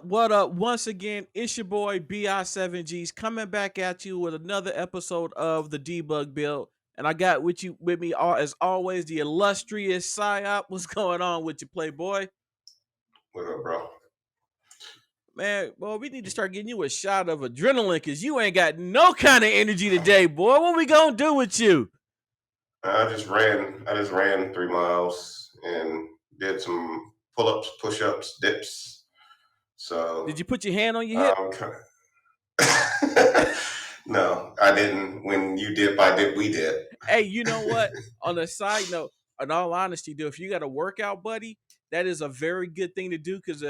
up? What up? Once again, it's your boy Bi7gs coming back at you with another episode of the Debug Build. And I got with me as always the illustrious Cyop. What's going on with you, Playboy? What up, bro? Man, boy, we need to start getting you a shot of adrenaline because you ain't got no kind of energy today, boy. What we gonna do with you? I just ran 3 miles and did some pull-ups, push-ups, dips. So Did you put your hand on your hip? No, I didn't. When you dip, I dip, we dip. Hey, you know what? On a side note, in all honesty, dude, if you got a workout buddy, that is a very good thing to do because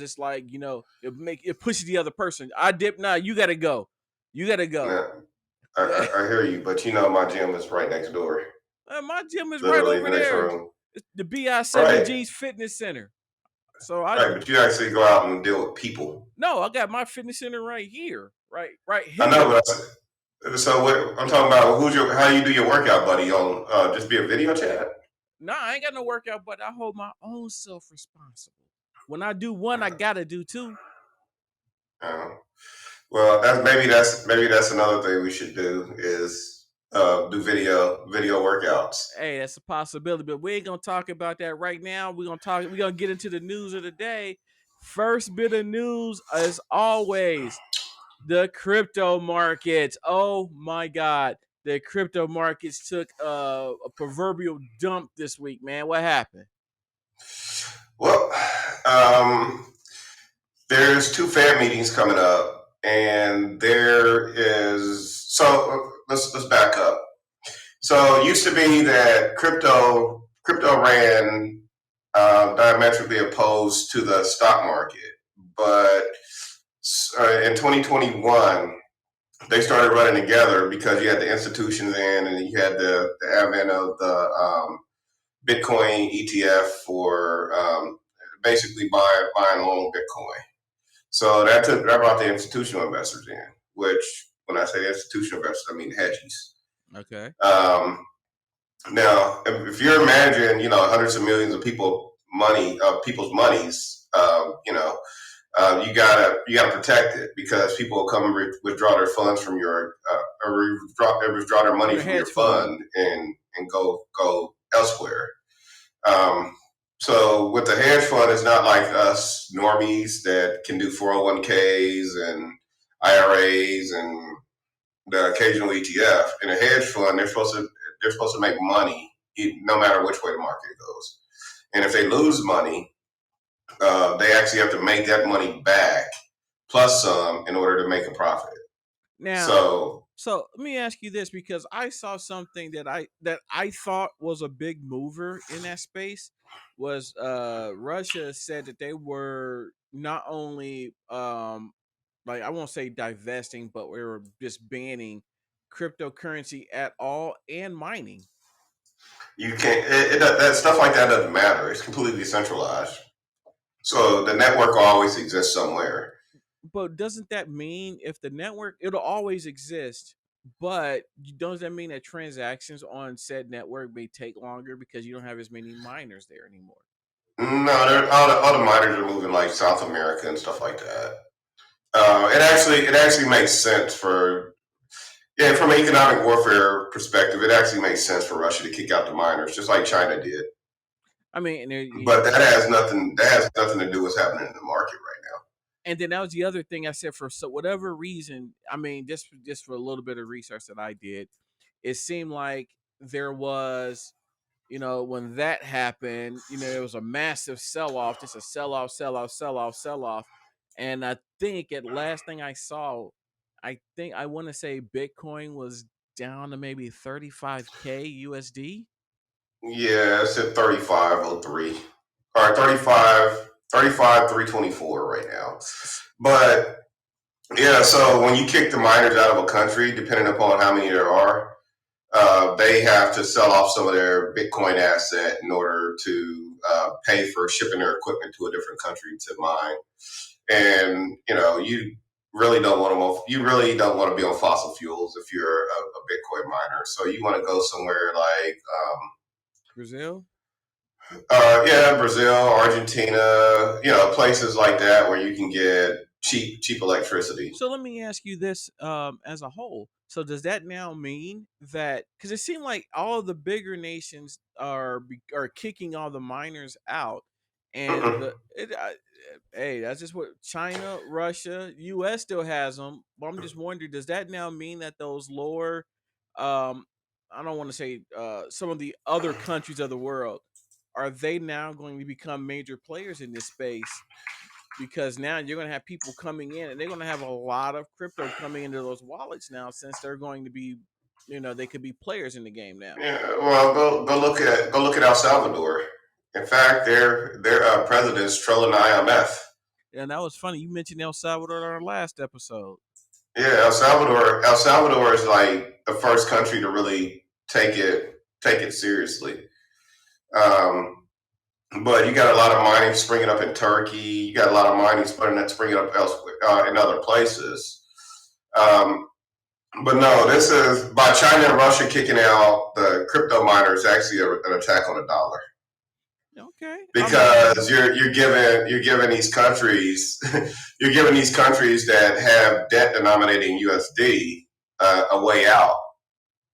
it's like, it pushes the other person. I dip now, you gotta go. You gotta go. Nah, I hear you, but my gym is right next door. My gym is Literally right over next there. room. It's the Bi7gs Fitness Center. So but you actually go out and deal with people. No, I got my fitness center right here. Right here. I know, but so what I'm talking about, how you do your workout buddy on just be a video chat? Nah, I ain't got no workout, but I hold my own self responsible. When I do one, I gotta do two. Well, maybe that's another thing we should do is do video workouts. Hey, that's a possibility, but we ain't gonna talk about that right now. We're gonna get into the news of the day. First bit of news, as always, the crypto markets. Oh my god, the crypto markets took a proverbial dump this week, man. What happened? Well, there's two Fed meetings coming up, and let's back up. So it used to be that crypto ran diametrically opposed to the stock market, but in 2021 they started running together because you had the institutions in, and you had the advent of the Bitcoin ETF for basically buy and loan Bitcoin. So that brought the institutional investors in, which when I say institutional investors, I mean hedgies. Okay. Now, if you're managing, hundreds of millions of people's monies, you gotta protect it because people will come and withdraw their funds from your or withdraw their money from your fund and go elsewhere. So with the hedge fund, it's not like us normies that can do 401ks and IRAs and the occasional ETF. In a hedge fund, they're supposed to make money no matter which way the market goes. And if they lose money, they actually have to make that money back plus some in order to make a profit. Now, so let me ask you this, because I saw something that I thought was a big mover in that space. Was Russia said that they were not only like, I won't say divesting, but we were just banning cryptocurrency at all and mining. You can't. That stuff like that doesn't matter. It's completely decentralized. So the network will always exist somewhere. But doesn't that mean if the network, it'll always exist, but does that mean that transactions on said network may take longer because you don't have as many miners there anymore? No, all the miners are moving like South America and stuff like that. It actually makes sense from an economic warfare perspective. It actually makes sense for Russia to kick out the miners, just like China did. I mean, but that has nothing to do with what's happening in the market right now. And then that was the other thing I said. For whatever reason, I mean, just for a little bit of research that I did, it seemed like there was, when that happened, there was a massive sell-off, just a sell-off. And I think at last thing I saw, I want to say Bitcoin was down to maybe 35K USD. Yeah, it's at 3503. All right, 324 right now. But yeah, so when you kick the miners out of a country, depending upon how many there are, they have to sell off some of their Bitcoin asset in order to pay for shipping their equipment to a different country to mine. And you really don't want to be on fossil fuels if you're a Bitcoin miner. So you want to go somewhere like Brazil. Yeah, Brazil, Argentina, places like that where you can get cheap electricity. So let me ask you this, as a whole. So does that now mean that, because it seemed like all of the bigger nations are kicking all the miners out, and Mm-mm. hey, that's just what China, Russia, U.S. still has them. But I'm just wondering, does that now mean that those lower, um, I don't want to say some of the other countries of the world, are they now going to become major players in this space? Because now you're going to have people coming in and they're going to have a lot of crypto coming into those wallets now, since they're going to be, they could be players in the game now. Yeah, well, go look at El Salvador. In fact, their president's trolling the IMF. And that was funny. You mentioned El Salvador in our last episode. Yeah, El Salvador is like the first country to really take it seriously. Um, but you got a lot of mining springing up in Turkey. You got a lot of mining springing up elsewhere in other places. Um, but no, this is by China and Russia kicking out the crypto miners. Actually, an attack on the dollar. Okay. Because you're giving these countries you're giving these countries that have debt denominating USD a way out.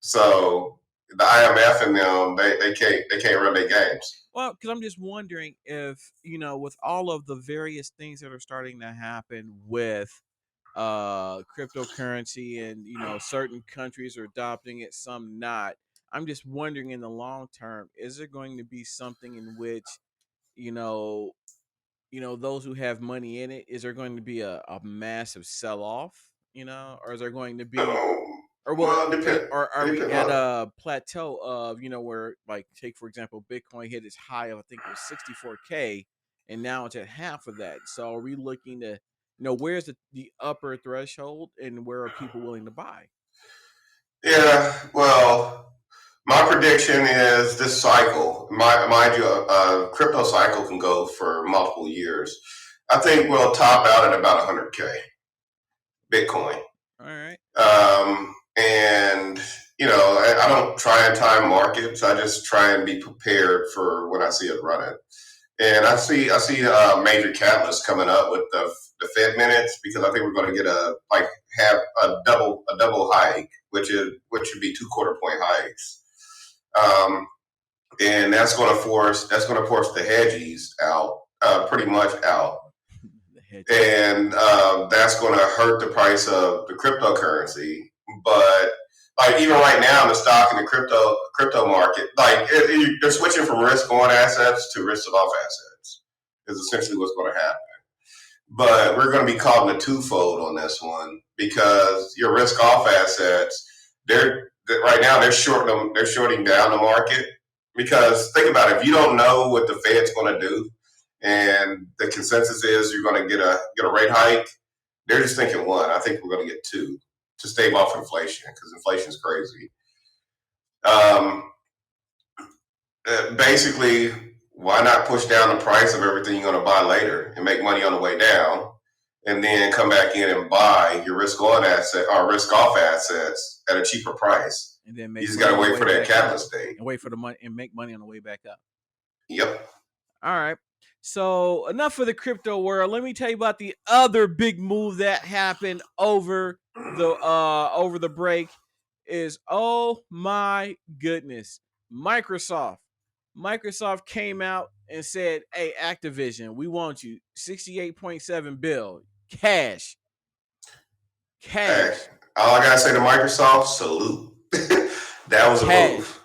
So the IMF and them they can't run their games. Well, because I'm just wondering if, with all of the various things that are starting to happen with cryptocurrency, and certain countries are adopting it, some not. I'm just wondering, in the long term, is there going to be something in which, you know those who have money in it, is there going to be a massive sell off, or is there going to be, Um, or will it, well, it depend. or are It we depends at on. a plateau of, where, like, take for example, Bitcoin hit its high of, I think it was 64K, and now it's at half of that. So are we looking to, where's the upper threshold, and where are people willing to buy? Yeah. Well, my prediction is this cycle. Mind you, crypto cycle can go for multiple years. I think we'll top out at about 100K Bitcoin. All right. And I don't try and time markets. I just try and be prepared for when I see it running. And I see major catalysts coming up with the Fed minutes, because I think we're going to get have a double hike, which would be 2 quarter point hikes. And that's going to force the hedgies out, pretty much out. The hedge fund. And that's going to hurt the price of the cryptocurrency. But like even right now, the stock and the crypto market, like they're switching from risk on assets to risk off assets. Is essentially what's going to happen. But we're going to be caught in a twofold on this one, because your risk off assets, right now they're shorting them. They're shorting down the market, because think about it. If you don't know what the Fed's going to do, and the consensus is you're going to get a rate hike, they're just thinking one. I think we're going to get two to stave off inflation, because inflation is crazy. Um, Basically, why not push down the price of everything you're going to buy later and make money on the way down, and then come back in and buy your risk on asset or risk off assets at a cheaper price. And then You make just money got to on the wait way for that back up, catalyst date. and wait for the money, and make money on the way back up. Yep. All right. So enough for the crypto world. Let me tell you about the other big move that happened over the break. Is, oh my goodness, Microsoft. Microsoft came out and said, "Hey, Activision, we want you 68.7 bill cash, Hey, cash, all I gotta say to Microsoft, salute. That was a cash, move.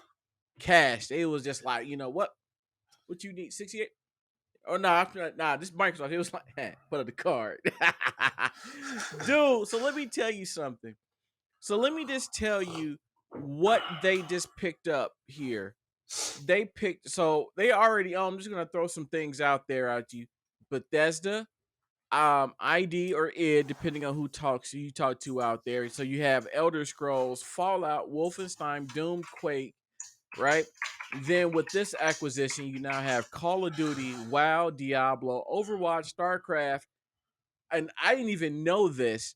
cash." It was just like, what you need, 68. Oh no, nah, this Microsoft. It was like, put up the card, dude. So let me tell you something. So let me just tell you what they just picked up here. So they already. I'm just gonna throw some things out there at you. Bethesda, ID or id, depending on who you talk to out there. So you have Elder Scrolls, Fallout, Wolfenstein, Doom, Quake, right? Then with this acquisition, you now have Call of Duty, WoW, Diablo, Overwatch, StarCraft, and I didn't even know this.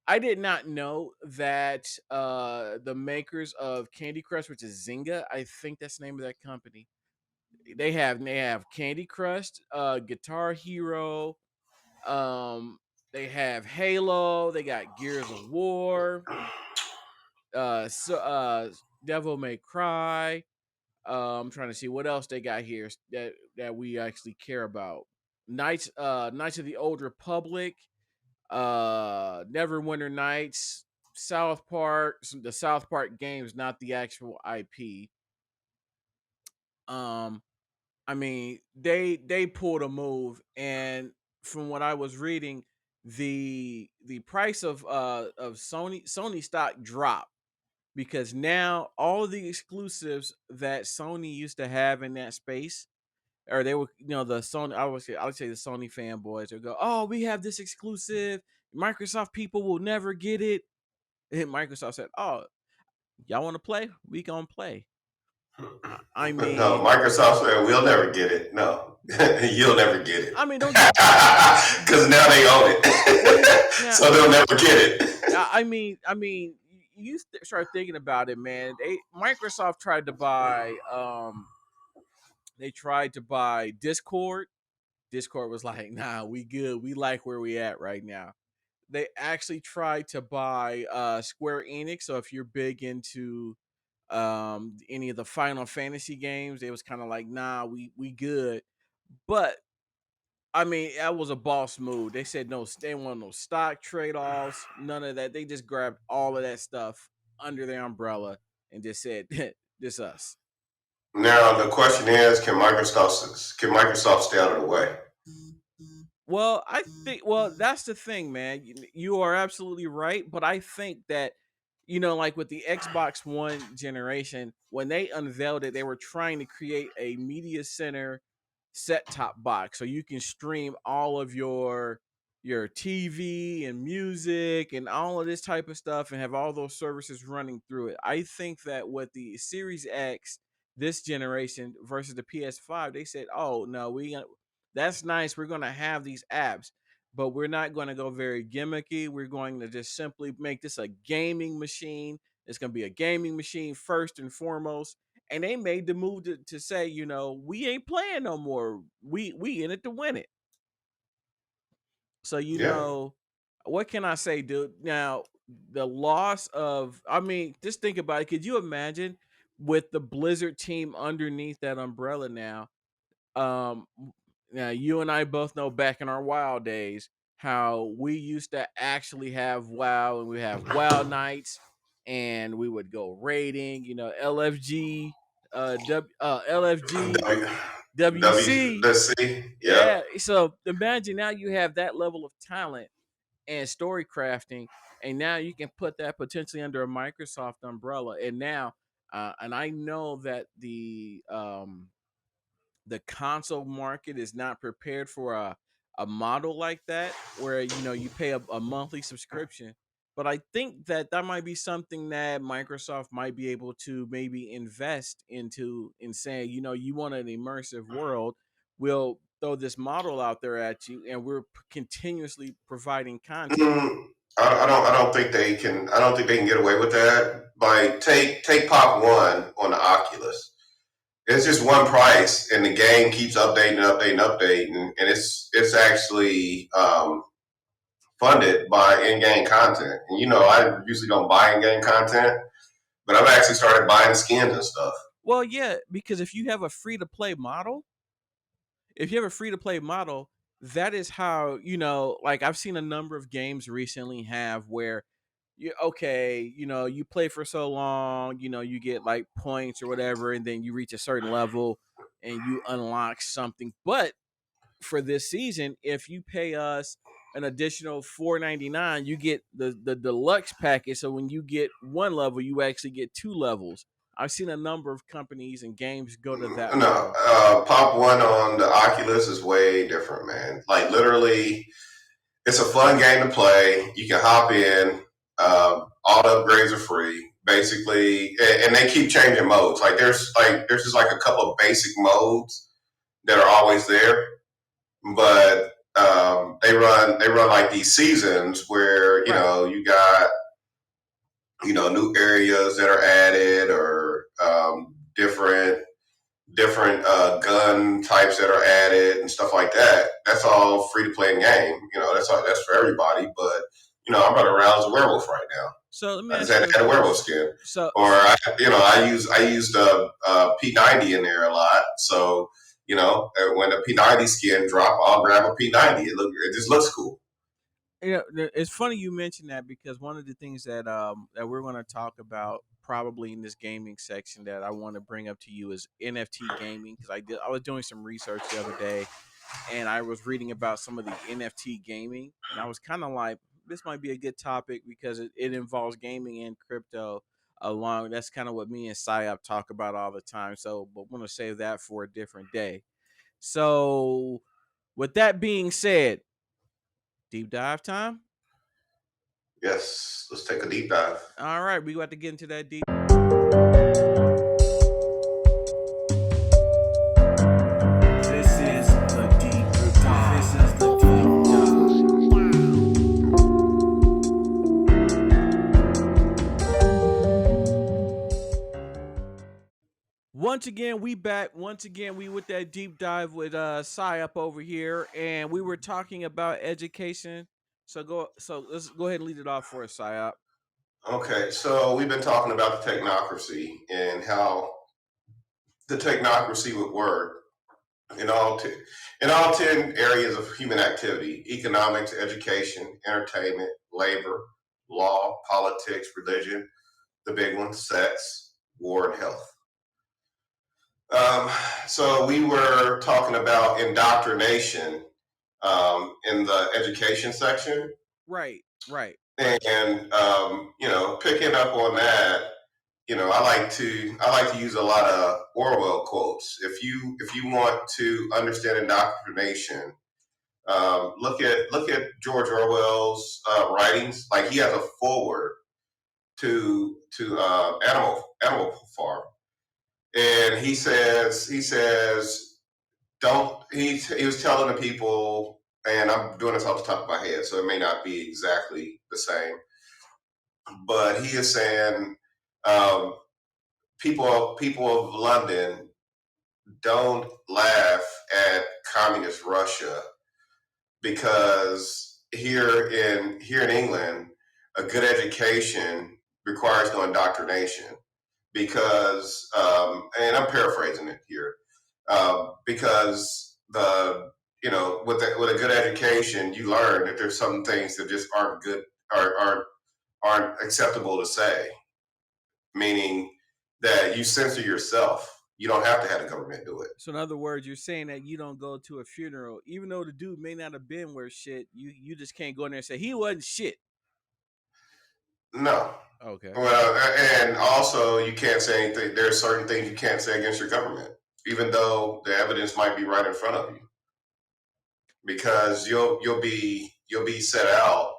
I did not know that the makers of Candy Crush, which is Zynga, I think that's the name of that company. They have Candy Crush, Guitar Hero. They have Halo. They got Gears of War. So Devil May Cry. I'm trying to see what else they got here that we actually care about. Knights of the Old Republic, Neverwinter Nights, South Park, the South Park games, not the actual IP. I mean, they pulled a move, and from what I was reading, the price of Sony stock dropped because now all of the exclusives that Sony used to have in that space, or they were, the Sony, I would say the Sony fanboys would go, "Oh, we have this exclusive. Microsoft people will never get it." And Microsoft said, "Oh, y'all want to play? We gonna play." I No, mean, Microsoft said we'll never get it. No, you'll never get it. I mean, don't get because now they own it, now. so they'll never get it. I mean, you start thinking about it, man. Microsoft tried to buy, they tried to buy Discord. Discord was like, "Nah, we good. We like where we at right now." They actually tried to buy Square Enix. So if you're big into any of the Final Fantasy games, it was kind of like, "Nah, we good." But I mean, that was a boss move. They said no, they want no stock trade offs, none of that. They just grabbed all of that stuff under their umbrella and just said, "This us." Now the question is, can Microsoft stay out of the way? Well, I think, that's the thing, man. You are absolutely right, but I think that, like with the Xbox One generation, when they unveiled it, they were trying to create a media center set top box so you can stream all of your TV and music and all of this type of stuff and have all those services running through it. I think that with the Series X this generation versus the PS5, they said, "Oh, no, that's nice. We're going to have these apps, but we're not going to go very gimmicky. We're going to just simply make this a gaming machine. It's going to be a gaming machine first and foremost." And they made the move to say, we ain't playing no more. We in it to win it. So, Yeah. what can I say, dude? Now, the loss of, I mean, just think about it. Could you imagine with the Blizzard team underneath that umbrella now? Um, Now you and I both know back in our WoW days how we used to actually have WoW, and we have WoW nights, and we would go raiding. LFG, LFG, WC. Let's see. Yeah. Yeah. So imagine now you have that level of talent and story crafting, and now you can put that potentially under a Microsoft umbrella. And now, and I know that the console market is not prepared for a model like that where you pay a monthly subscription, but I think that might be something that Microsoft might be able to maybe invest into, in saying, you want an immersive world, we'll throw this model out there at you, and we're continuously providing content. I don't think they can. I don't think they can get away with that. Like take Pop One on the Oculus. It's just one price, and the game keeps updating, and it's actually funded by in-game content. And I usually don't buy in-game content, but I've actually started buying skins and stuff. Well, yeah, because if you have a free to play model, that is how, like I've seen a number of games recently have where you play for so long, you get like points or whatever, and then you reach a certain level and you unlock something. But for this season, if you pay us an additional $4.99, you get the deluxe package. So when you get one level, you actually get two levels. I've seen a number of companies and games go to that No, model. Pop One on the Oculus is way different, man. Like literally, it's a fun game to play. You can hop in. All the upgrades are free, basically, and they keep changing modes. There's just like a couple of basic modes that are always there, but they run like these seasons where you got new areas that are added or different different gun types that are added and stuff like that. That's all free to play in game. That's for everybody. But I'm running around as a werewolf right now. So let me I just ask you a had a werewolf question. skin, So or I used a P90 in there a lot. So when the P90 skin drop, I'll grab a P90. It just looks cool. it's funny you mentioned that, because one of the things that we're going to talk about probably in this gaming section that I want to bring up to you is NFT gaming, because I was doing some research the other day, and I was reading about some of the NFT gaming, and I was kind of like, this might be a good topic because it involves gaming and crypto along. That's kind of what me and Cyop talk about all the time. So, but we're gonna save that for a different day. So, with that being said, deep dive time. Yes, let's take a deep dive. All right, we got to get into that deep. This is the deep dive. This is the deep dive. Once again, we back. Once again, we with that deep dive with Cyop over here, and we were talking about education. So let's go ahead and lead it off for us, Cyop. Okay, so we've been talking about the technocracy and how the technocracy would work in all 10 areas of human activity: economics, education, entertainment, labor, law, politics, religion, the big one, sex, war, and health. So we were talking about indoctrination in the education section. Right. And picking up on that, I like to use a lot of Orwell quotes. If you want to understand indoctrination, look at George Orwell's writings. Like, he has a foreword to Animal Farm, and he says don't. He was telling the people, and I'm doing this off the top of my head, so it may not be exactly the same, but he is saying, um, people of London, don't laugh at communist Russia, because here in England, a good education requires no indoctrination, because and I'm paraphrasing it here, because with a good education, you learn that there's some things that just aren't good, or aren't acceptable to say, meaning that you censor yourself. You don't have to have the government do it. So in other words, you're saying that you don't go to a funeral, even though the dude may not have been worth shit. You just can't go in there and say he wasn't shit. No. Okay. Well, and also, you can't say anything. There are certain things you can't say against your government, even though the evidence might be right in front of you, because you'll be set out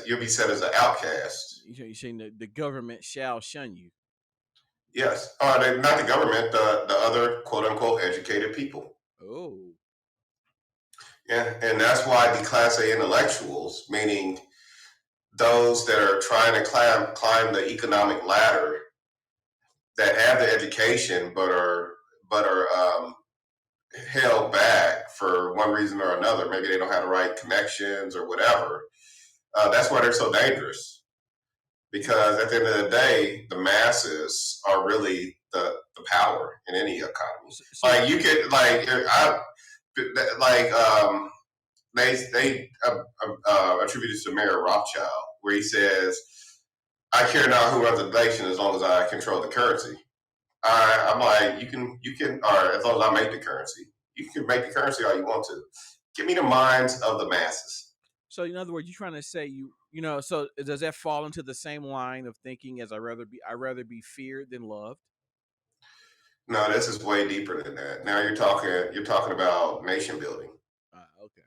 you'll be set as an outcast. You're saying that the government shall shun you. Yes, not the government, the other quote unquote educated people. Oh. Yeah, and that's why the Class A intellectuals, meaning those that are trying to climb the economic ladder, that have the education but are held back for one reason or another. Maybe they don't have the right connections or whatever. That's why they're so dangerous. Because at the end of the day, the masses are really the power in any economy. Like, you could, they attributed to Mayor Rothschild, where he says, "I care not who runs the nation as long as I control the currency." I'm like, you can, or as long as I make the currency, you can make the currency all you want to. Give me the minds of the masses. So in other words, you're trying to say so does that fall into the same line of thinking as I rather be feared than loved? No, this is way deeper than that. Now you're talking about nation building. Okay.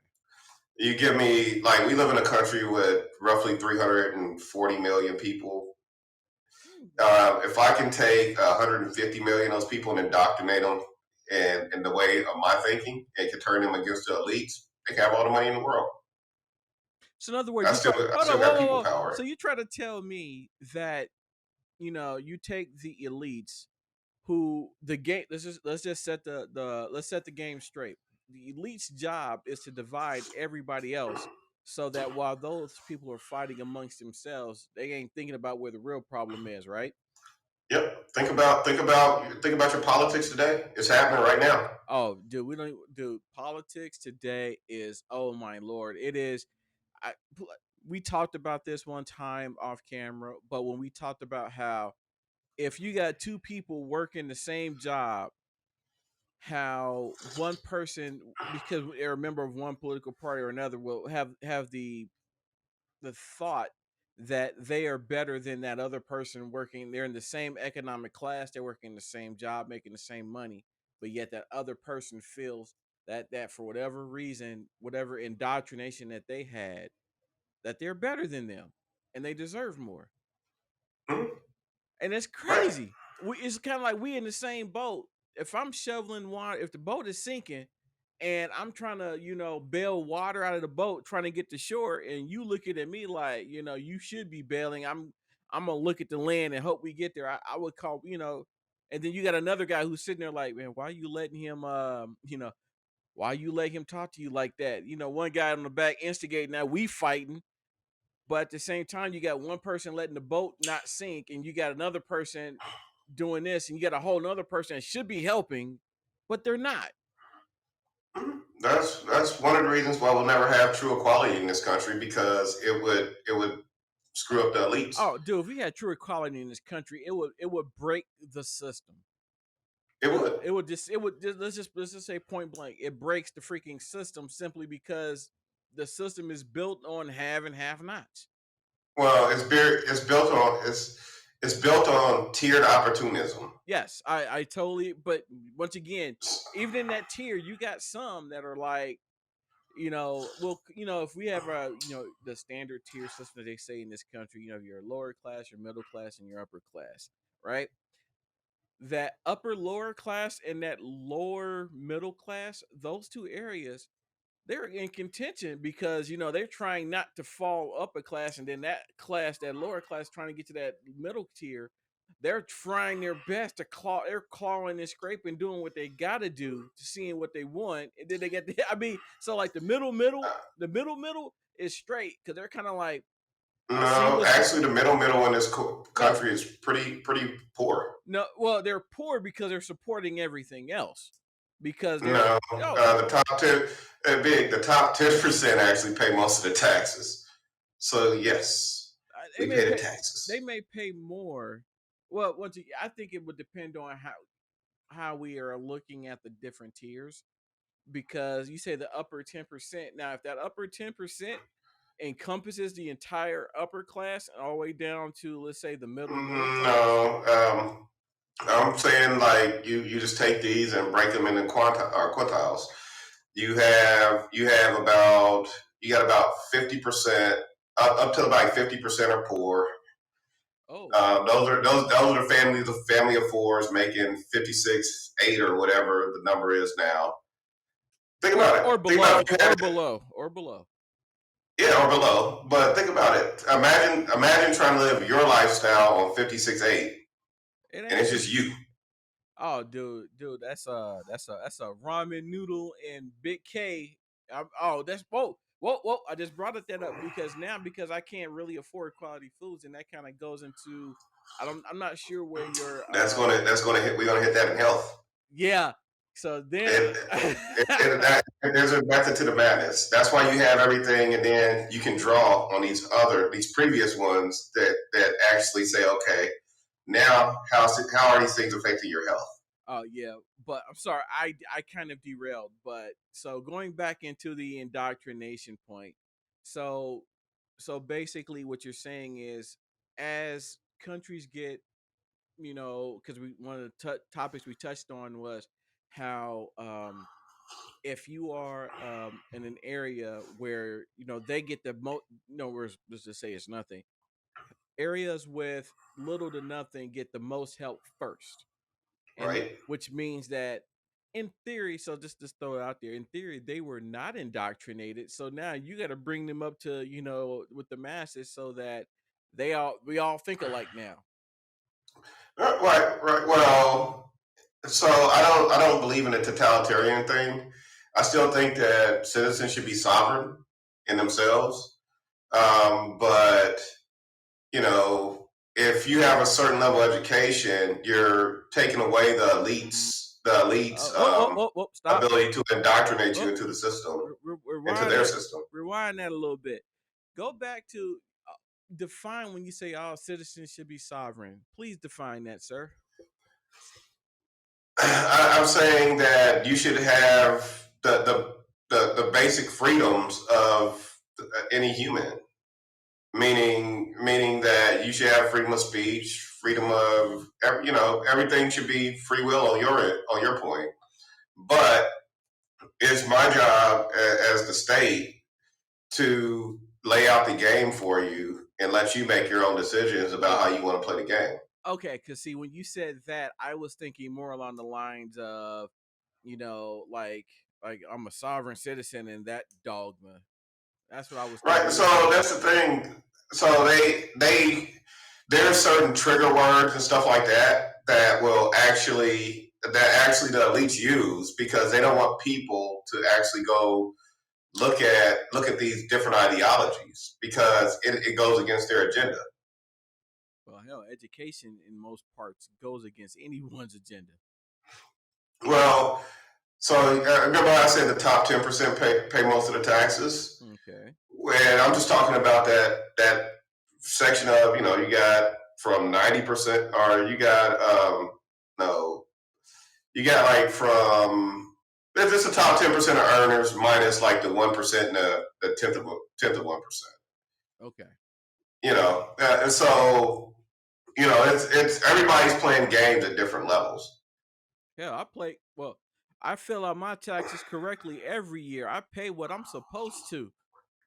You give me, like, we live in a country with roughly 340 million people. If I can take 150 million of those people and indoctrinate them in the way of my thinking, and can turn them against the elites, they can have all the money in the world. So in other words, I still got people power. So you try to tell me that you take the elites who the game. Let's just set let's set the game straight. The elite's job is to divide everybody else, so that while those people are fighting amongst themselves, they ain't thinking about where the real problem is, right? Yep. Think about your politics today. It's happening right now. Oh, dude, we don't. Dude, politics today is, oh my lord, it is. I we talked about this one time off camera, but when we talked about how if you got two people working the same job, how one person, because they're a member of one political party or another, will have the thought that they are better than that other person working. They're in the same economic class, they're working the same job, making the same money, but yet that other person feels that for whatever reason, whatever indoctrination that they had, that they're better than them and they deserve more. Mhm. And it's Right. crazy. It's kind of like we in the same boat. If I'm shoveling water, if the boat is sinking, and I'm trying to, bail water out of the boat, trying to get to shore, and you looking at me like, you should be bailing. I'm gonna look at the land and hope we get there. I would call, and then you got another guy who's sitting there like, man, why are you letting him, why you let him talk to you like that? One guy on the back instigating, now we fighting. But at the same time, you got one person letting the boat not sink, and you got another person doing this, and you got a whole other person that should be helping, but they're not. That's one of the reasons why we'll never have true equality in this country, because it would screw up the elites. Oh, dude, if we had true equality in this country, it would break the system. It would. Let's just say point blank, it breaks the freaking system simply because the system is built on have and have nots. Well, it's built on tiered opportunism. Yes, I totally. But once again, even in that tier, you got some that are like, if we have the standard tier system that they say in this country, your lower class, your middle class, and your upper class, right? That upper lower class and that lower middle class, those two areas, they're in contention because they're trying not to fall up a class, and then that lower class, trying to get to that middle tier. They're trying their best to claw. They're clawing and scraping, doing what they got to do to seeing what they want, and then they get. I mean, so like the middle is straight because they're kind of like, I see No, what's actually, the middle in this no, country is pretty poor. no. Well, they're poor because they're supporting everything else because they're No, oh the top 10, the top 10% actually pay most of the taxes. So yes, they we may pay the pay they taxes. may pay more. Well, I think it would depend on how we are looking at the different tiers, because you say the upper 10%. Now, if that upper 10% encompasses the entire upper class all the way down to, let's say, the middle class. No, I'm saying like you just take these and break them into quintiles. You have about you got about 50%, up to like 50% are poor. Oh, Those are family of fours making 56.8 or whatever the number is now. Think about or it. Think about below, if you or had, below, or below. yeah, or below. But think about it. Imagine trying to live your lifestyle on 56.8, It and ain't it's easy. just you. Oh, dude, that's a ramen noodle and Big K. Oh, that's whoa. I just brought that up because I can't really afford quality foods, and that kind of goes into, I'm not sure where your That's gonna hit. We're gonna hit that in health. yeah. So then, And, there's a method to the madness. That's why you have everything, and then you can draw on these previous ones that actually say, okay, now how are these things affecting your health? oh yeah, but I'm sorry, I kind of derailed. But so going back into the indoctrination point, so basically what you're saying is, as countries get, because one of the topics we touched on was how, if you are, in an area where they get the most, let's just say it's nothing, areas with little to nothing get the most help first, and Right? which means that, in theory, so just throw it out there, in theory they were not indoctrinated, so now you got to bring them up to, with the masses, so that we all think alike now. Right. Right. Well. So I don't believe in a totalitarian thing. I still think that citizens should be sovereign in themselves. But you know, if you have a certain level of education, you're taking away the elites Stop. ability to indoctrinate you Oh, into the system, into rewind their that. system. Rewind that a little bit. Go back to define when you say all citizens should be sovereign. Please define that, sir. I'm saying that you should have the basic freedoms of any human, meaning that you should have freedom of speech, freedom of everything should be free will on your point. But it's my job as the state to lay out the game for you and let you make your own decisions about how you want to play the game. Okay, because see, when you said that, I was thinking more along the lines of, like I'm a sovereign citizen and that dogma. That's what I was Right. thinking. So that's the thing. So there are certain trigger words and stuff like that that actually the elites use because they don't want people to actually go look at these different ideologies because it goes against their agenda. Well, hell, education in most parts goes against anyone's agenda. Well, so remember I said the top 10% pay most of the taxes. Okay. And I'm just talking about that section of you got from 90%, or you got no, you got like from if it's the top 10% of earners minus like the 1% and the tenth of 1%. Okay. And so it's everybody's playing games at different levels. Yeah, I fill out my taxes correctly every year. I pay what I'm supposed to.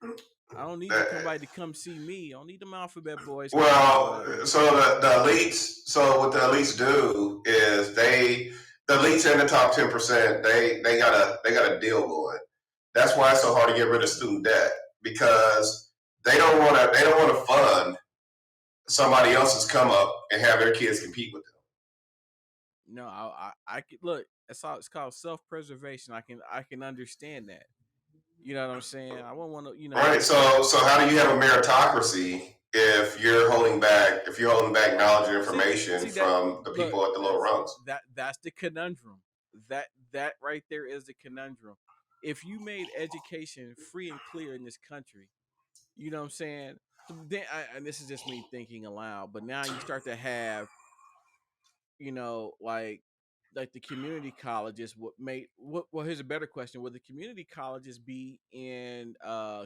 I don't need Uh, somebody to come see me. I don't need them alphabet boys coming to holler at Well, me. so the elites. So what the elites do is the elites in the top 10%. They got a deal going. That's why it's so hard to get rid of student debt because they don't want to fund somebody else's come up and have their kids compete with them. No, I can look. That's all. It's called self preservation. I can understand that. You know what I'm saying? I won't want to. Right. So how do you have a meritocracy if you're holding back knowledge and information See that. from the Look, people at the lower rungs? that's the conundrum. That right there is the conundrum. If you made education free and clear in this country, you know what I'm saying? So then, and this is just me thinking aloud, but now you start to have, like the community colleges. Well, here's a better question: would the community colleges be in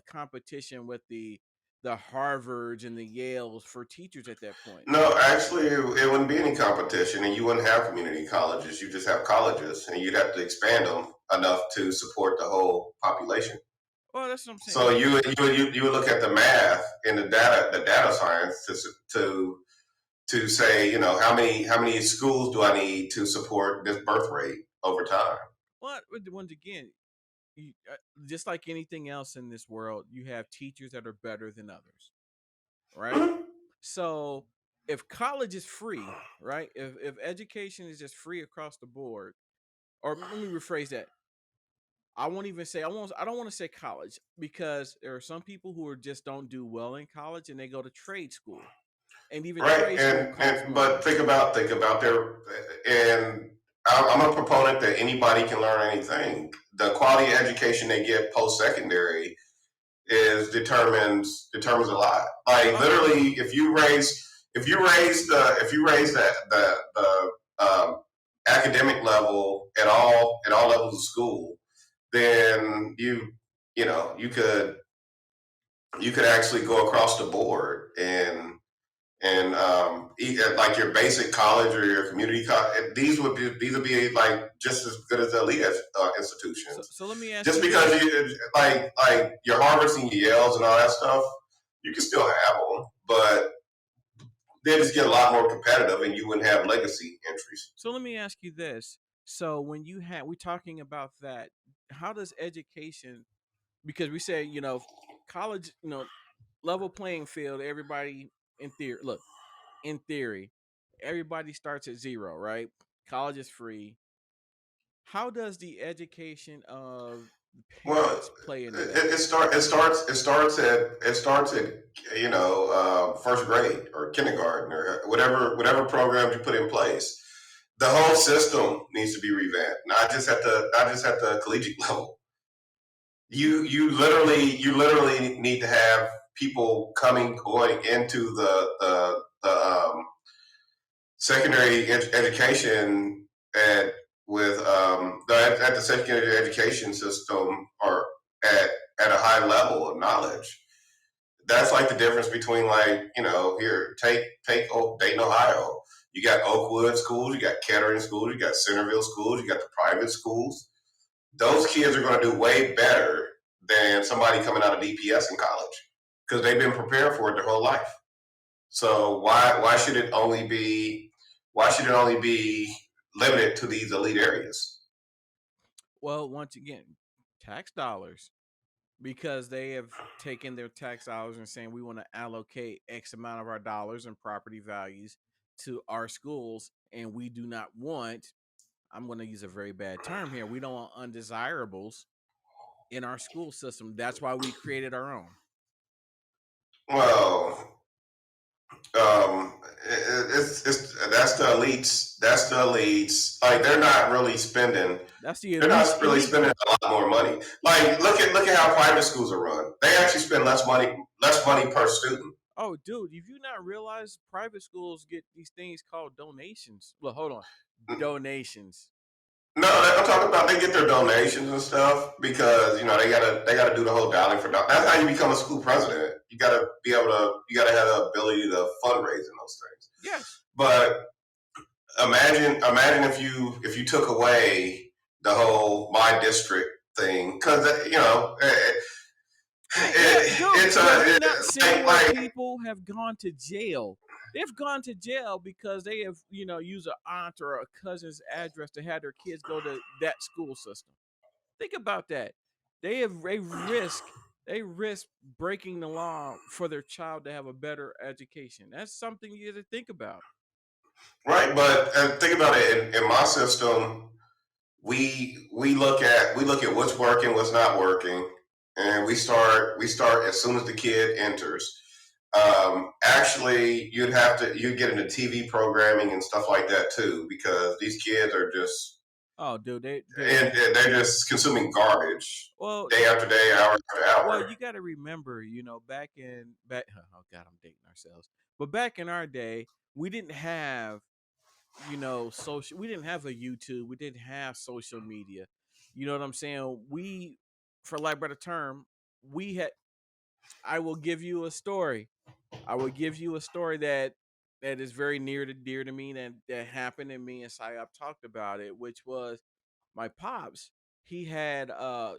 competition with the Harvards and the Yales for teachers at that point? No, actually, it wouldn't be any competition, and you wouldn't have community colleges. You just have colleges, and you'd have to expand them enough to support the whole population. Oh, that's what I'm saying. So you would look at the math and the data science to say how many schools do I need to support this birth rate over time. Well, once again, just like anything else in this world, you have teachers that are better than others, right? Mhm. So if college is free, right? If education is just free across the board, or let me rephrase that. I don't want to say college because there are some people who just don't do well in college and they go to trade school. And even Right, trade school costs and but money. think about their and I'm a proponent that anybody can learn anything. The quality of education they get post secondary is determines a lot. Like literally, if you raise the academic level at all levels of school, then you could actually go across the board and like your basic college or your community college, these would be like just as good as the elite So, institutions. so let me ask Just you because this. you like your Harvards and your Yales and all that stuff, you can still have them, but they just get a lot more competitive, and you wouldn't have legacy entries. So let me ask you this. So when we're talking about that, how does education, because we say, college, level playing field, everybody in theory, look, in theory, everybody starts at zero, right? College is free. How does the education of Well, parents play into that? it starts at first grade or kindergarten or whatever programs you put in place. The whole system needs to be revamped, not just at the collegiate level. You literally need to have people going into the secondary education at at the secondary education system or at at a high level of knowledge. That's like the difference between here take Dayton, Ohio. You got Oakwood schools, you got Kettering schools, you got Centerville schools, you got the private schools. Those kids are going to do way better than somebody coming out of DPS in college because they've been prepared for it their whole life. So why should it only be limited to these elite areas? Well, once again, tax dollars, because they have taken their tax dollars and saying we want to allocate X amount of our dollars and property values to our schools, and we do not want, I'm going to use a very bad term here, we don't want undesirables in our school system. That's why we created our own. Well, it's that's the elites. That's the elites. Like they're not really spending. That's the They're not really elite. spending a lot more money. Like look at how private schools are run. They actually spend less money per student. Oh, dude, if you not realize private schools get these things called donations. Well, hold on. Donations. No, I'm talking about they get their donations and stuff because they gotta do the whole dialing for. That's how you become a school president. You gotta have the ability to fundraise and those things. Yes. But imagine if you took away the whole my district thing because people have gone to jail. They've gone to jail because they have, used an aunt or a cousin's address to have their kids go to that school system. Think about that. They risk breaking the law for their child to have a better education. That's something you have to think about. right. But think about it in my system. We look at what's working, what's not working, and we start as soon as the kid enters. Actually, you'd get into TV programming and stuff like that too, because these kids are just Oh, dude, and they're just consuming garbage well, day after day, hour after well, hour. you got to remember, back. Oh God, I'm dating ourselves. But back in our day, we didn't have, social. We didn't have a YouTube. We didn't have social media. You know what I'm saying? For lack of a better term, we had. I will give you a story. I will give you a story that is very near to dear to me that happened, and me and Psyop talked about it, which was my pops. We all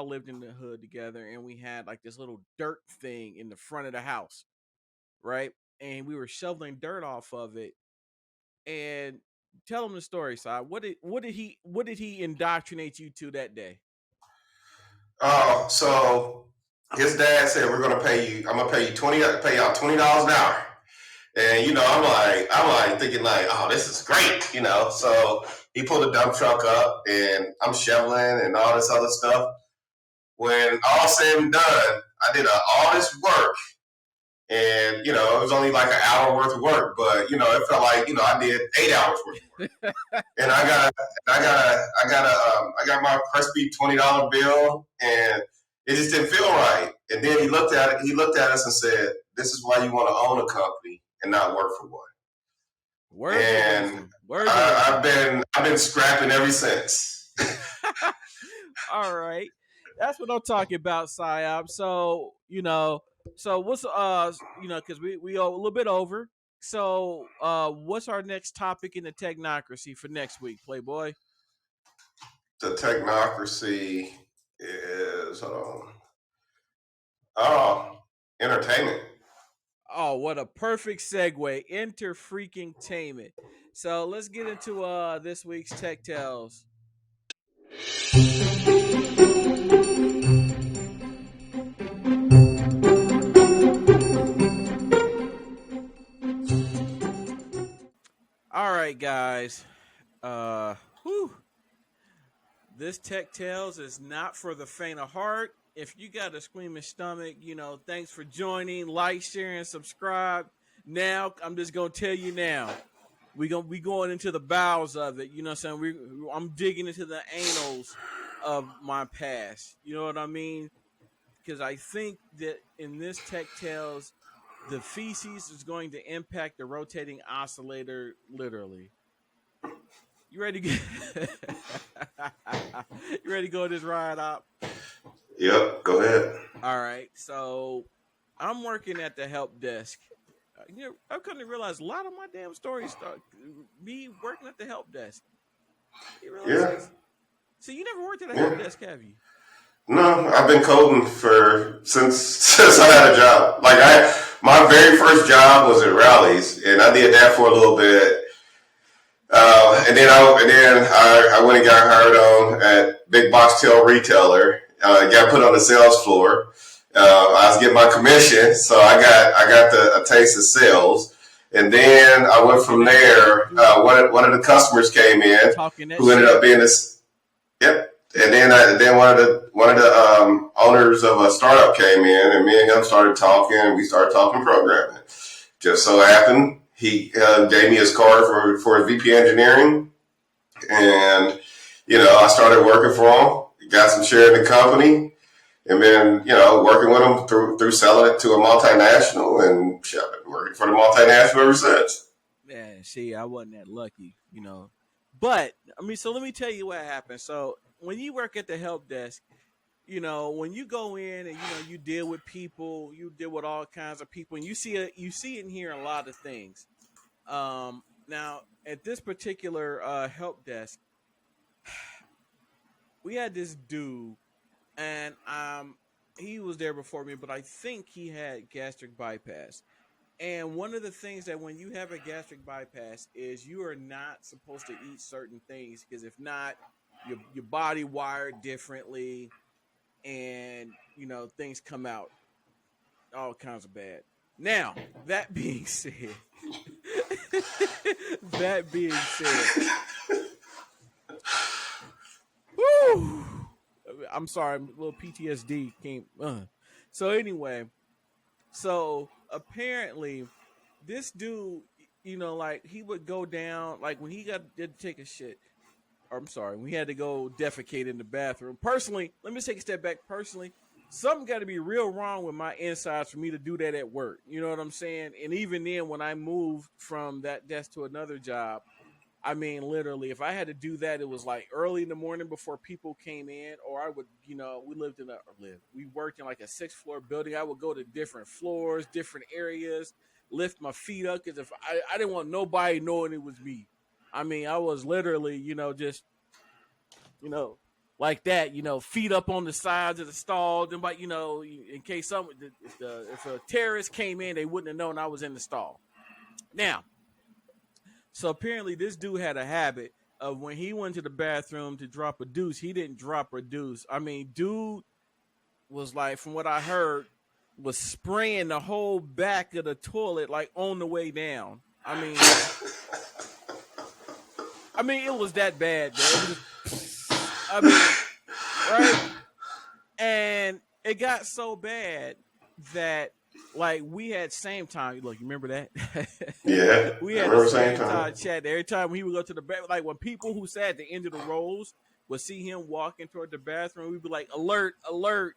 lived in the hood together, and we had like this little dirt thing in the front of the house, right? And we were shoveling dirt off of it. And tell him the story, Si. What did he indoctrinate you to that day? Oh, so his dad said we're gonna pay you. I'm gonna pay y'all $20 an hour. And I'm like thinking like, oh, this is great, So he pulled a dump truck up, and I'm shoveling and all this other stuff. When all said and done, I did all this work, and it was only like an hour worth of work, but it felt like I did 8 hours worth of work. And I got my crispy $20 bill, and it just didn't feel right. And then he looked at it. He looked at us and said, "This is why you want to own a company and not work for one." Words and I've been scrapping ever since. All right, that's what I'm talking about, Psyop. So what's because we are a little bit over. So what's our next topic in the technocracy for next week, Playboy? The technocracy is entertainment. Oh, what a perfect segue. Enter freaking tainment. So let's get into this week's Tech Tales. All right, guys. Whew. This Tech Tales is not for the faint of heart. If you got a squeamish stomach, thanks for joining. Like, share, and subscribe. Now, I'm just gonna tell you now. We going into the bowels of it. You know what I'm saying? I'm digging into the annals of my past. You know what I mean? Because I think that in this Tech Tales, the feces is going to impact the rotating oscillator literally. You ready to get you ready to go this ride up? Yep, go ahead. All right. So I'm working at the help desk. I couldn't realize a lot of my damn stories start me working at the help desk. You realize this? So you never worked at a help desk, have you? No, I've been coding since I had a job. Like my very first job was at Rally's, and I did that for a little bit. And then I went and got hired on at big box tail retailer. Got put on the sales floor. I was getting my commission, so I got a taste of sales. And then I went from there. One of the customers came in who ended up being this. Yep. And then one of the owners of a startup came in, and me and him started talking. And we started talking programming. Just so happened he gave me his card for his VP engineering, and I started working for him. Got some share in the company, and then working with him through selling it to a multinational, and I've been working for the multinational ever since. Yeah, see, I wasn't that lucky, But so let me tell you what happened. So when you work at the help desk, when you go in and you deal with people, you deal with all kinds of people, and you see and hear a lot of things. Now at this particular help desk, we had this dude, and he was there before me, but I think he had gastric bypass. And one of the things that when you have a gastric bypass is you are not supposed to eat certain things, because if not, your body wired differently, and things come out all kinds of bad. Now that being said, whew, I'm sorry, a little PTSD came. So anyway, apparently this dude, like he would go down, like when he did take a shit. Or I'm sorry, we had to go defecate in the bathroom. Personally, let me take a step back. Personally, something got to be real wrong with my insides for me to do that at work. You know what I'm saying? And even then, when I moved from that desk to another job, literally, if I had to do that, it was like early in the morning before people came in, or I would, we worked in like a 6th floor building. I would go to different floors, different areas, lift my feet up, because if I didn't want nobody knowing it was me. I was literally, just, like that, feet up on the sides of the stall. Then, but in case if a terrorist came in, they wouldn't have known I was in the stall. Now, so apparently this dude had a habit of when he went to the bathroom to drop a deuce, he didn't drop a deuce. Dude was like, from what I heard, was spraying the whole back of the toilet like on the way down. It was that bad, man. Right? And it got so bad that, like, we had same time. Look, you remember that? Yeah. We had the same time chat. Every time he would go to the bathroom, like when people who sat at the end of the rows would see him walking toward the bathroom, we'd be like, alert, alert.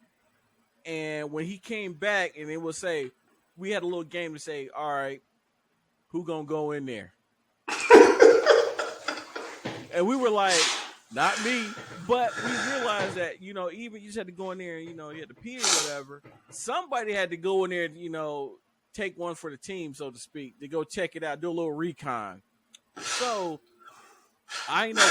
And when he came back, and it would say, we had a little game to say, all right, who gonna go in there? And we were like, not me. But we realized that, even you just had to go in there and, you had to pee or whatever. Somebody had to go in there and, take one for the team, so to speak, to go check it out, do a little recon. So I know,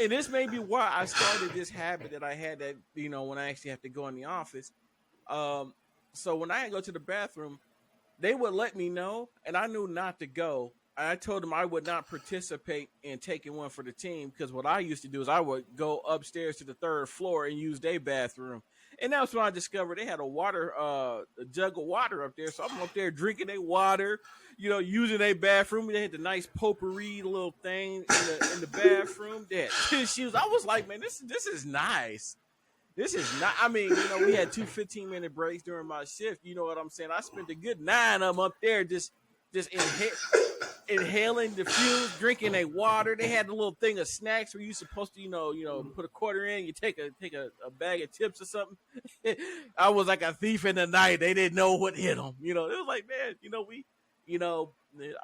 and this may be why I started this habit that I had that, when I actually have to go in the office. So when I go to the bathroom, they would let me know, and I knew not to go. I told them I would not participate in taking one for the team, because what I used to do is I would go upstairs to the 3rd floor and use their bathroom. And that's when I discovered they had a jug of water up there. So I'm up there drinking their water, using their bathroom. They had the nice potpourri little thing in the bathroom. They had tissues. I was like, man, this is nice. This is not. I mean, we had 2 15-minute breaks during my shift. You know what I'm saying? I spent a good 9 of them up there just inhaling the fumes, drinking a water. They had a little thing of snacks where you're supposed to, put a quarter in, you take a bag of chips or something. I was like a thief in the night. They didn't know what hit them. It was like, man, who ate all the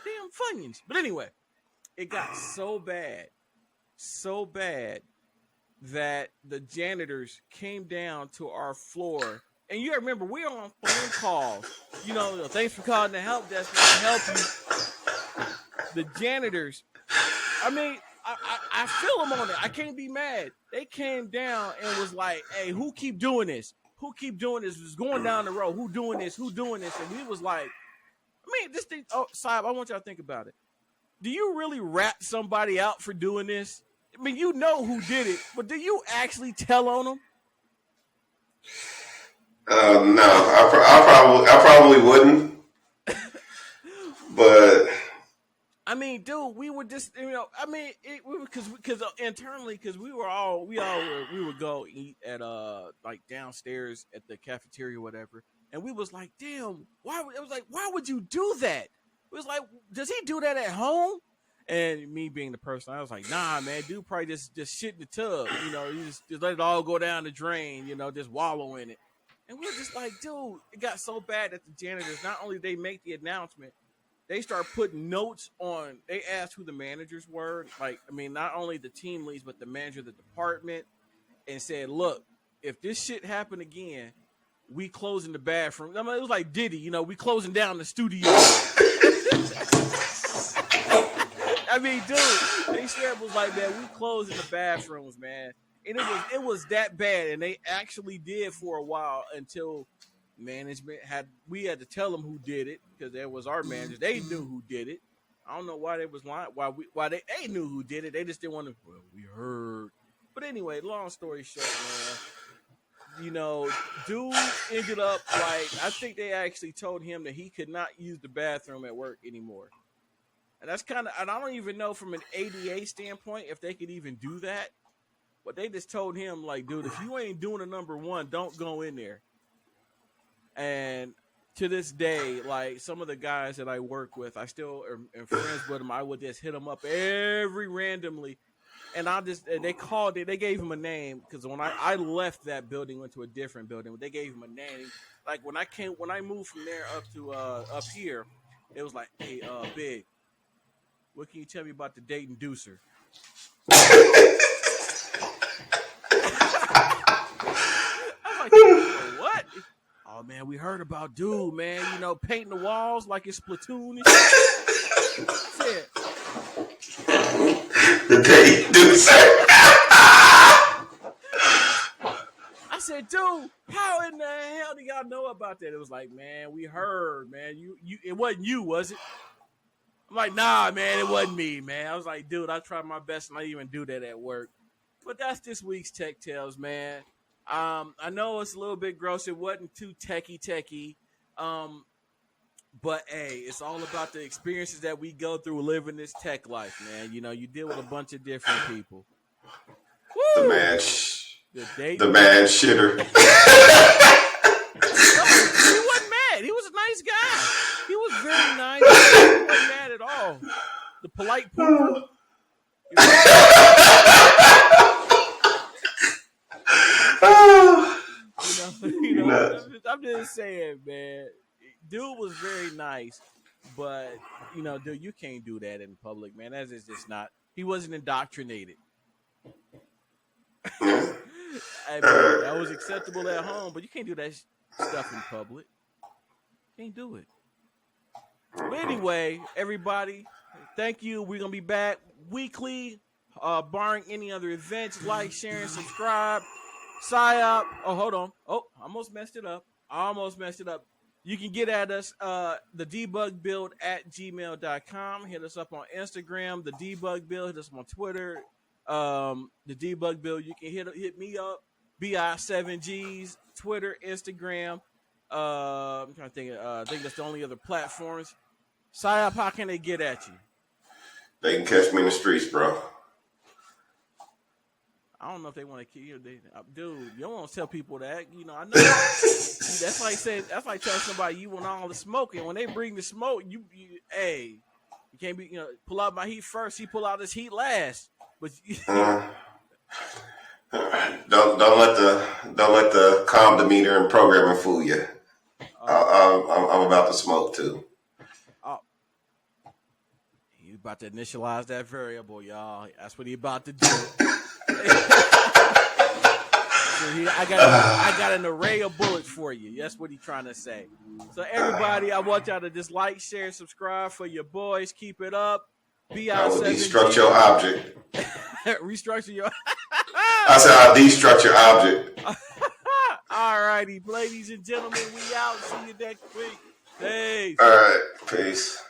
damn Funyuns? But anyway, it got so bad that the janitors came down to our floor. And you remember, we were on phone calls. Thanks for calling the help desk. We can help you. The janitors, I mean, I feel them on it. I can't be mad. They came down and was like, hey, who keep doing this? Who keep doing this? It's going down the road. Who doing this? Who doing this? And we was like, this thing, Cyop, I want y'all to think about it. Do you really rat somebody out for doing this? I mean, you know who did it, but do you actually tell on them? No, I probably wouldn't. But I mean, dude, we would just, because internally, because we would go eat at like downstairs at the cafeteria or whatever, and we was like, damn, why would you do that? It was like, does he do that at home? And me being the person, I was like, nah, man, dude probably just shit in the tub. You just let it all go down the drain, just wallow in it. And we were just like, dude, it got so bad that the janitors, not only they make the announcement, they start putting notes on, they asked who the managers were. Like, not only the team leads, but the manager of the department, and said, look, if this shit happened again, we closing the bathroom. It was like Diddy, we closing down the studio. Dude, they straight was like, man, we closing the bathrooms, man. And it was that bad. And they actually did for a while until management we had to tell them who did it, because there was our managers. They knew who did it. I don't know why they was lying. Why they knew who did it. They just didn't want to. Well, we heard. But anyway, long story short, man. Dude ended up I think they actually told him that he could not use the bathroom at work anymore. And that's and I don't even know from an ADA standpoint if they could even do that. But they just told him, like, dude, if you ain't doing a number 1, don't go in there. And to this day, like, some of the guys that I work with, I still am friends with them. I would just hit them up every randomly. And they gave him a name, because when I left that building, went to a different building, they gave him a name. Like, when I moved from there up to up here, it was like, hey, Big, what can you tell me about the Dayton Deucer? I'm like, what? Oh, man, we heard about dude, man, painting the walls like it's Splatoon and shit. That's it. The Dayton Deucer. I said, dude, how in the hell do y'all know about that? It was like, man, we heard, man. It wasn't you, was it? I'm like, nah, man, it wasn't me, man. I was like, dude, I tried my best not even do that at work. But that's this week's Tech Tales, man. I know it's a little bit gross. It wasn't too techie. But, hey, it's all about the experiences that we go through living this tech life, man. You deal with a bunch of different people. Woo! The man shitter. No, he wasn't mad. He was a nice guy. He was very nice. He wasn't mad at all. The polite pooper. I'm just saying, man. Dude was very nice, but dude, you can't do that in public, man. That is just not. He wasn't indoctrinated. That was acceptable at home, but you can't do that stuff in public. Can't do it. But anyway, everybody, thank you. We're gonna be back weekly, barring any other events. Like, share, and subscribe. Cyop. Oh, hold on. Oh, almost messed it up. You can get at us, the debug build at gmail.com. Hit us up on Instagram, the debug build. Hit us up on Twitter, the debug build. You can hit me up Bi7gs, Twitter, Instagram. I'm trying to think. I think that's the only other platforms. Cyop, how can they get at you? They can catch me in the streets, bro. I don't know if they want to kill you. Dude, you don't want to tell people that. I know. That's like saying. That's like telling somebody you want all the smoke, and when they bring the smoke, you can't be. Pull out my heat first. He pull out his heat last. But don't let the calm demeanor and programming fool you. I'm about to smoke too. He's about to initialize that variable, y'all. That's what he about to do. I got an array of bullets for you. That's what he's trying to say. So everybody, I want y'all to just like, share, subscribe for your boys. Keep it up. I will destruct your object. Restructure your. I said I'll destruct your object. All righty, ladies and gentlemen, we out. See you next week. Peace. All right, peace.